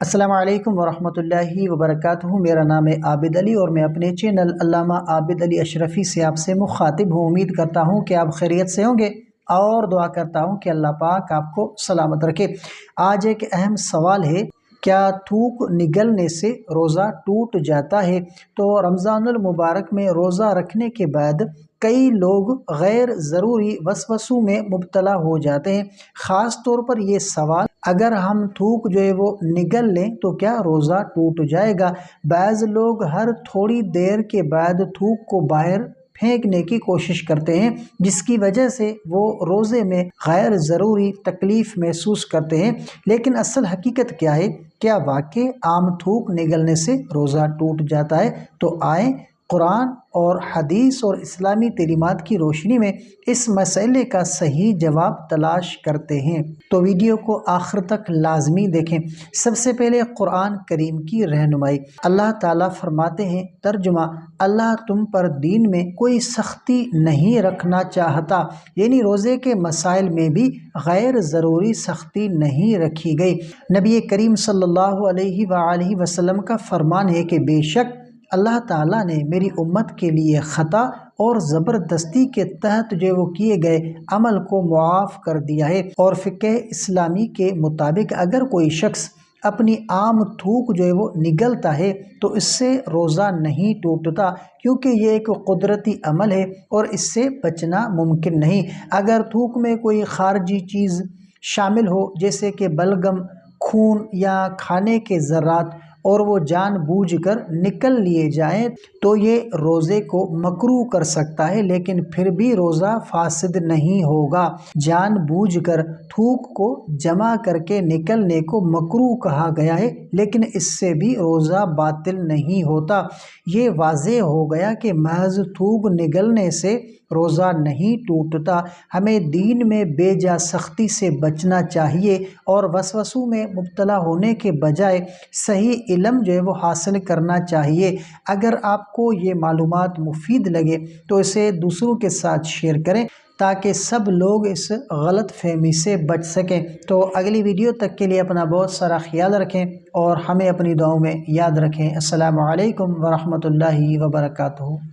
السلام علیکم ورحمۃ اللہ وبرکاتہ۔ میرا نام ہے عابد علی اور میں اپنے چینل علامہ عابد علی اشرفی سے آپ سے مخاطب ہوں۔ امید کرتا ہوں کہ آپ خیریت سے ہوں گے اور دعا کرتا ہوں کہ اللہ پاک آپ کو سلامت رکھے۔ آج ایک اہم سوال ہے، کیا تھوک نگلنے سے روزہ ٹوٹ جاتا ہے؟ تو رمضان المبارک میں روزہ رکھنے کے بعد کئی لوگ غیر ضروری وسوسوں میں مبتلا ہو جاتے ہیں۔ خاص طور پر یہ سوال، اگر ہم تھوک وہ نگل لیں تو کیا روزہ ٹوٹ جائے گا؟ بعض لوگ ہر تھوڑی دیر کے بعد تھوک کو باہر پھینکنے کی کوشش کرتے ہیں، جس کی وجہ سے وہ روزے میں غیر ضروری تکلیف محسوس کرتے ہیں۔ لیکن اصل حقیقت کیا ہے؟ کیا واقعی عام تھوک نگلنے سے روزہ ٹوٹ جاتا ہے؟ تو آئیں قرآن اور حدیث اور اسلامی تعلیمات کی روشنی میں اس مسئلے کا صحیح جواب تلاش کرتے ہیں۔ تو ویڈیو کو آخر تک لازمی دیکھیں۔ سب سے پہلے قرآن کریم کی رہنمائی۔ اللہ تعالیٰ فرماتے ہیں، ترجمہ: اللہ تم پر دین میں کوئی سختی نہیں رکھنا چاہتا، یعنی روزے کے مسائل میں بھی غیر ضروری سختی نہیں رکھی گئی۔ نبی کریم صلی اللہ علیہ وآلہ وسلم کا فرمان ہے کہ بے شک اللہ تعالیٰ نے میری امت کے لیے خطا اور زبردستی کے تحت وہ کیے گئے عمل کو معاف کر دیا ہے۔ اور فقہ اسلامی کے مطابق اگر کوئی شخص اپنی عام تھوک وہ نگلتا ہے تو اس سے روزہ نہیں ٹوٹتا، کیونکہ یہ ایک قدرتی عمل ہے اور اس سے بچنا ممکن نہیں۔ اگر تھوک میں کوئی خارجی چیز شامل ہو، جیسے کہ بلغم، خون یا کھانے کے ذرات، اور وہ جان بوجھ کر نکل لیے جائیں تو یہ روزے کو مکروہ کر سکتا ہے، لیکن پھر بھی روزہ فاسد نہیں ہوگا۔ جان بوجھ کر تھوک کو جمع کر کے نکلنے کو مکروہ کہا گیا ہے، لیکن اس سے بھی روزہ باطل نہیں ہوتا۔ یہ واضح ہو گیا کہ محض تھوک نگلنے سے روزہ نہیں ٹوٹتا۔ ہمیں دین میں بے جا سختی سے بچنا چاہیے اور وسوسوں میں مبتلا ہونے کے بجائے صحیح علم وہ حاصل کرنا چاہیے۔ اگر آپ کو یہ معلومات مفید لگے تو اسے دوسروں کے ساتھ شیئر کریں تاکہ سب لوگ اس غلط فہمی سے بچ سکیں۔ تو اگلی ویڈیو تک کے لیے اپنا بہت سارا خیال رکھیں اور ہمیں اپنی دعاؤں میں یاد رکھیں۔ السلام علیکم ورحمۃ اللہ وبرکاتہ۔